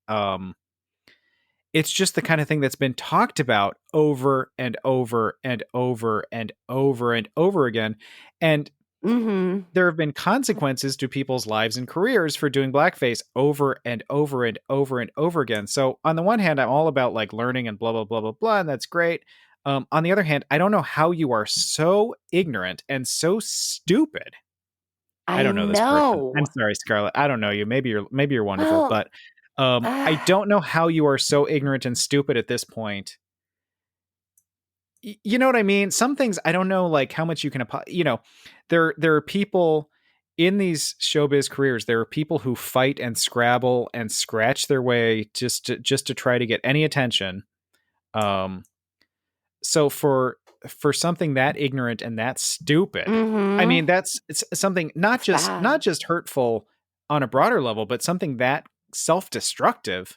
it's just the kind of thing that's been talked about over and over and over and over and over again. And Mm-hmm. there have been consequences to people's lives and careers for doing blackface over and over and over and over again. So on the one hand, I'm all about like learning and blah, blah, blah, blah, blah. And that's great. On the other hand, I don't know how you are so ignorant and so stupid. I I don't know this person. I'm know. sorry, Scarlett. I don't know you. Maybe you're wonderful, Well, but I don't know how you are so ignorant and stupid at this point. You know what I mean? Some things I don't know, like how much you can, there are people in these showbiz careers. There are people who fight and scrabble and scratch their way just to try to get any attention. Um, so for something that ignorant and that stupid, I mm-hmm. mean, it's something It's not bad. just hurtful on a broader level, but something that self-destructive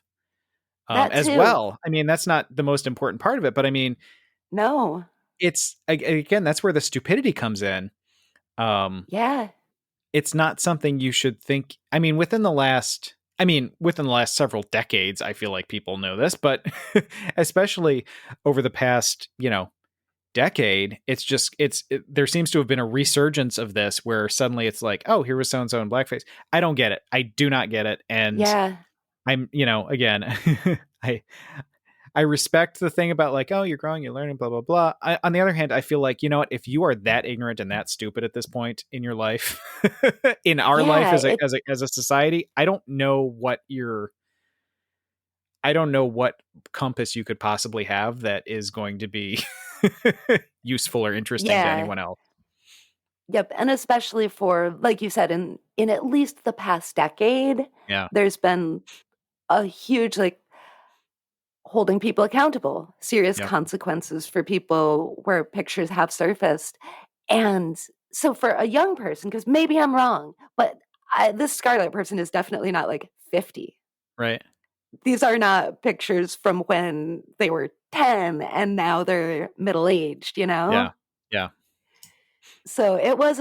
That as too. well. I mean, that's not the most important part of it, but I mean, No. again, that's where the stupidity comes in. Um, Yeah. it's not something you should think. Within the last several decades, I feel like people know this, but especially over the past, decade, there seems to have been a resurgence of this where suddenly it's like, oh, here was so and so in blackface. I don't get it. I do not get it, and Yeah. I'm, again, I I respect the thing about like, oh, you're growing, you're learning, blah blah blah. On the other hand, I feel like, you know what? If you are that ignorant and that stupid at this point in your life, in our life Yeah. as a society, I don't know what compass you could possibly have that is going to be useful or interesting to Yeah. anyone else. Yep. And especially for, like you said, in at least the past decade, Yeah, there's been a huge like holding people accountable, serious yeah, consequences for people where pictures have surfaced. And so for a young person, because maybe I'm wrong, but this Scarlet person is definitely not like 50. right. These are not pictures from when they were 10 and now they're middle aged, you know? Yeah, yeah. So it was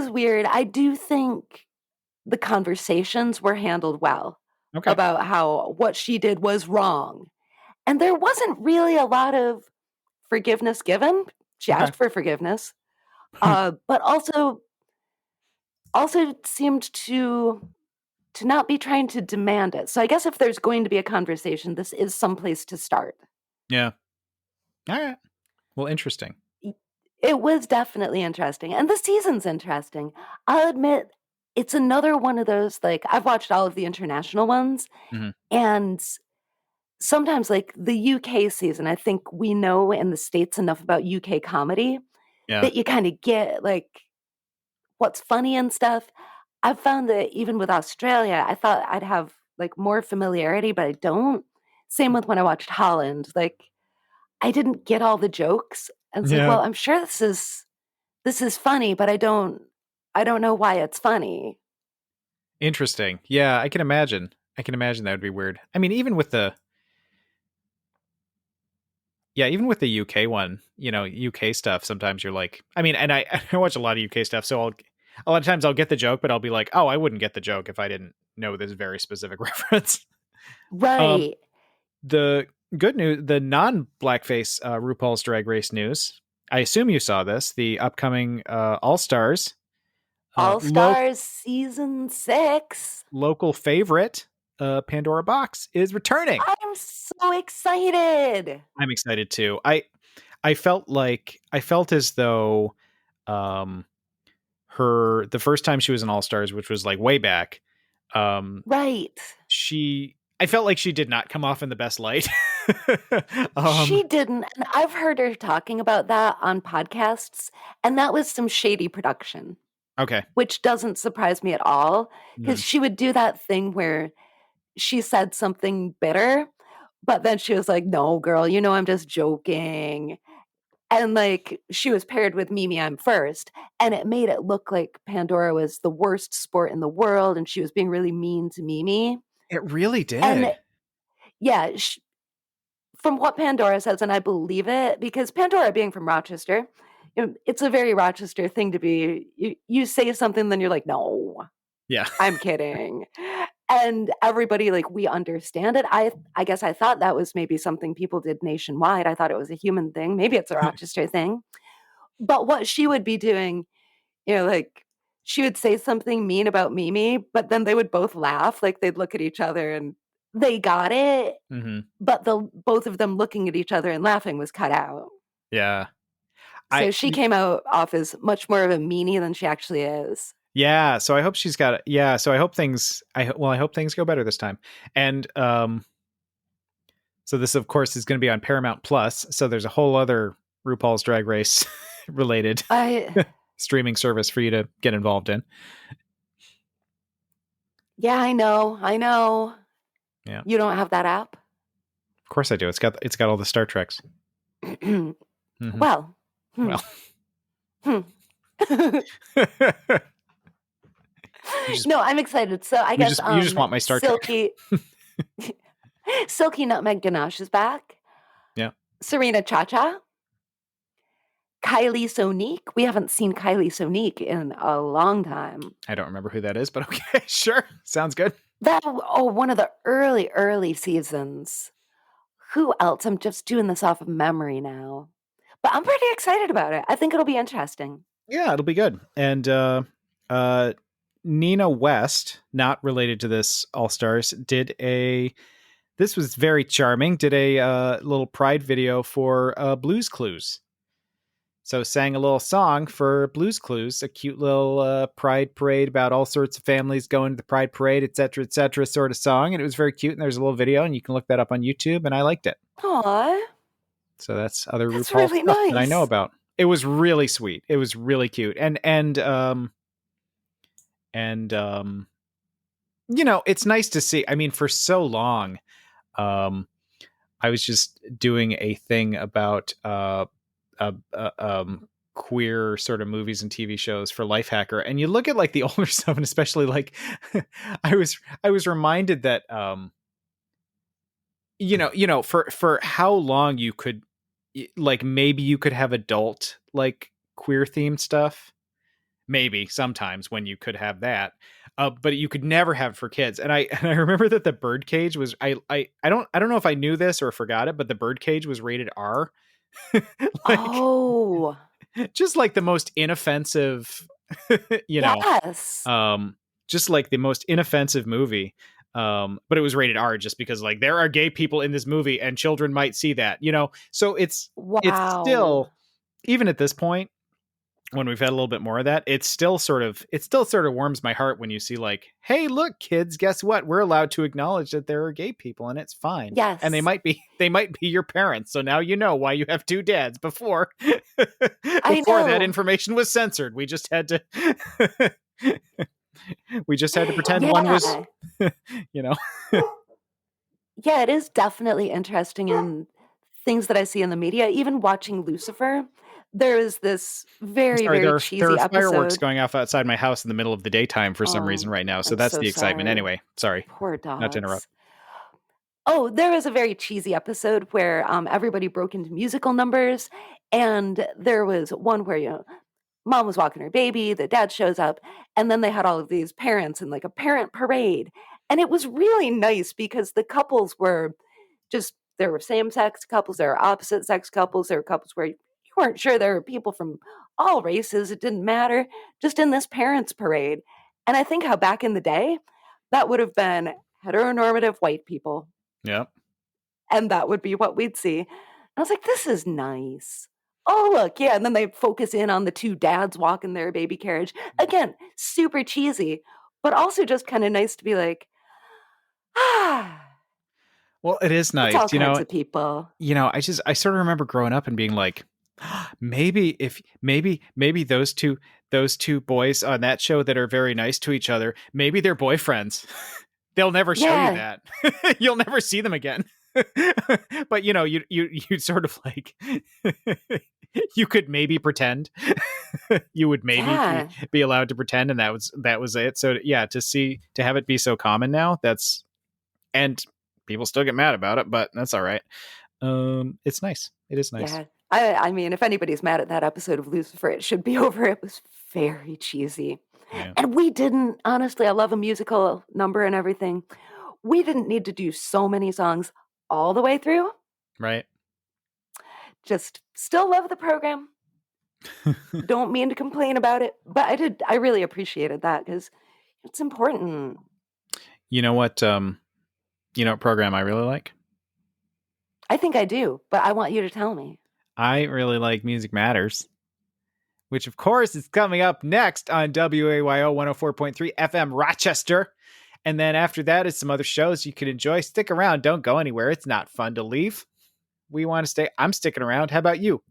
weird. I do think the conversations were handled well Okay, about how what she did was wrong. And there wasn't really a lot of forgiveness given. She okay. asked for forgiveness, but also seemed to not be trying to demand it. So I guess if there's going to be a conversation, this is someplace to start. Yeah. All right. Well, interesting. It was definitely interesting, and the season's interesting. I'll admit, it's another one of those, like, I've watched all of the international ones, Hmm. and sometimes, like, the UK season, I think we know in the States enough about UK comedy Yeah. that you kinda get, like, what's funny and stuff. I've found that even with Australia, I thought I'd have, like, more familiarity, but I don't. Same with when I watched Holland, like, I didn't get all the jokes, and it's like, Yeah. well, I'm sure this is funny, but I don't know why it's funny. Interesting. Yeah, I can imagine. That would be weird. I mean, even with the UK one, UK stuff, sometimes you're like, I mean, and I, I watch a lot of UK stuff, so a lot of times I'll get the joke, but I'll be like, oh, I wouldn't get the joke if I didn't know this very specific reference. Um, Right. the good news, the non-blackface RuPaul's Drag Race news. I assume you saw this. The upcoming All Stars, All local Stars season 6. local favorite, Pandora Box is returning. I'm so excited. I'm excited too. I felt as though um the first time she was in All Stars, which was like way back, um Right. I felt like she did not come off in the best light. um She didn't, and I've heard her talking about that on podcasts, and that was some shady production, okay. which doesn't surprise me at all because Mm, she would do that thing where she said something bitter, but then she was like, "No, girl, you know I'm just joking." And like she was paired with Mimi I'm First, and it made it look like Pandora was the worst sport in the world and she was being really mean to Mimi. It really And did. yeah, from what Pandora says, and I believe it, because Pandora being from Rochester, it's a very Rochester thing to be. You say something, then you're like, no, Yeah. I'm kidding. And everybody, like, we understand it. I guess I thought that was maybe something people did nationwide. I thought it was a human thing. Maybe it's a Rochester thing. But what she would be doing, like she would say something mean about Mimi, but then they would both laugh. Like they'd look at each other and they got it. Mm-hmm. But the both of them looking at each other and laughing was cut out. Yeah. So she came out off as much more of a meanie than she actually is. Yeah, so I hope she's got. Yeah, so I hope things. I hope things go better this time. And so this, of course, is going to be on Paramount Plus. So there's a whole other RuPaul's Drag Race related streaming service for you to get involved in. Yeah, I know. Yeah, you don't have that app. Of course I do. It's got all the Star Treks. Mm-hmm. Well. No, I'm excited. So I guess you just want my Star Trek. Silky Nutmeg Ganache is back. Yeah. Serena Chacha. Kylie Sonique. We haven't seen Kylie Sonique in a long time. I don't remember who that is, but okay, sure. Sounds good. One of the early seasons. Who else? I'm just doing this off of memory now. But I'm pretty excited about it. I think it'll be interesting. Yeah, it'll be good. And Nina West, not related to this All-Stars, this was very charming, did a little pride video for Blue's Clues. So sang a little song for Blue's Clues, a cute little pride parade about all sorts of families going to the pride parade, et cetera, sort of song. And it was very cute. And there's a little video and you can look that up on YouTube. And I liked it. Aww. So that's other RuPaul really stuff nice. that I know about. It was really sweet. It was really cute. And it's nice to see. I mean, for so long, I was just doing a thing about queer sort of movies and TV shows for Lifehacker, and you look at like the older stuff, and especially like I was reminded that for how long you could like maybe you could have adult like queer themed stuff, maybe sometimes when you could have that. But you could never have it for kids. And I remember that the Birdcage was I don't know if I knew this or forgot it, but the Birdcage was rated R. Just like the most inoffensive, yes. Just like the most inoffensive movie. But it was rated R just because like there are gay people in this movie and children might see that, so it's still, even at this point, when we've had a little bit more of that, it still sort of warms my heart when you see like, hey, look, kids, guess what? We're allowed to acknowledge that there are gay people and it's fine. Yes. And they might be your parents. So now you know why you have two dads before that information was censored. We just had to pretend one was, Yeah, it is definitely interesting in things that I see in the media, even watching Lucifer. There is this very cheesy episode. There are fireworks going off outside my house in the middle of the daytime for some reason right now. So that's the excitement. Sorry. Anyway, sorry. Poor dogs. Not to interrupt. Oh, there was a very cheesy episode where everybody broke into musical numbers. And there was one where, mom was walking her baby, the dad shows up, and then they had all of these parents in like a parent parade. And it was really nice because the couples were there were same-sex couples, there were opposite-sex couples, there were couples where weren't sure there were people from all races. It didn't matter, just in this parents parade. And I think how back in the day, that would have been heteronormative white people. Yep. And that would be what we'd see. And I was like, this is nice. Oh, look. Yeah. And then they focus in on the two dads walking their baby carriage. Again, super cheesy, but also just kind of nice to be like, well, it is nice. All kinds of people. I sort of remember growing up and being like, maybe those two boys on that show that are very nice to each other, maybe they're boyfriends. They'll never show you that. You'll never see them again. But you sort of like you could maybe pretend. You would maybe be allowed to pretend, and that was it. So yeah, to have it be so common now, and people still get mad about it, but that's all right. It's nice. It is nice. Yeah. I mean, if anybody's mad at that episode of Lucifer, it should be over. It was very cheesy. Yeah. And we didn't, honestly, I love a musical number and everything. We didn't need to do so many songs all the way through. Right. Just still love the program. Don't mean to complain about it, but I really appreciated that because it's important. You know what program I really like? I think I do, but I want you to tell me. I really like Music Matters, which of course is coming up next on WAYO 104.3 FM Rochester. And then after that is some other shows you can enjoy. Stick around. Don't go anywhere. It's not fun to leave. We want to stay. I'm sticking around. How about you?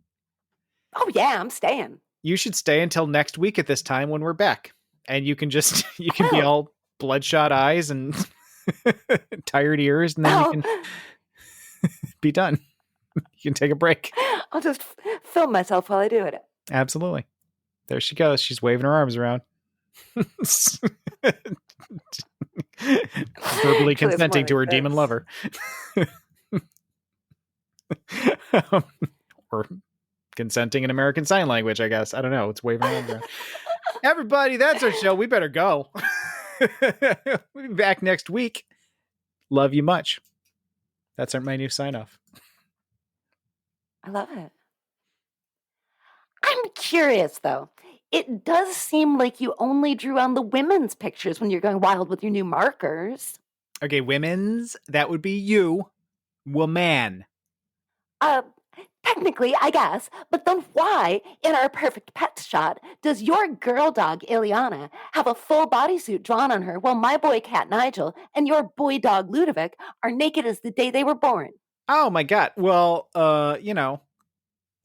Oh, yeah, I'm staying. You should stay until next week at this time when we're back. And you can be all bloodshot eyes and tired ears, and then you can be done. You can take a break. I'll just film myself while I do it. Absolutely. There she goes. She's waving her arms around. Verbally consenting to her demon lover. Or consenting in American Sign Language, I guess. I don't know. It's waving her arms around. Everybody, that's our show. We better go. We'll be back next week. Love you much. That's my new sign off. I love it. I'm curious, though. It does seem like you only drew on the women's pictures when you're going wild with your new markers. Okay, women's, that would be you. Woman. Technically, I guess, but then why, in our perfect pet shot, does your girl dog, Ileana, have a full bodysuit drawn on her while my boy cat, Nigel, and your boy dog, Ludovic, are naked as the day they were born? Oh my God. Well,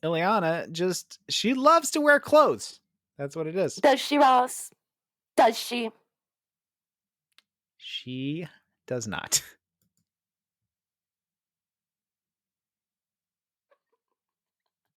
Ileana she loves to wear clothes. That's what it is. Does she, Ross? Does she? She does not.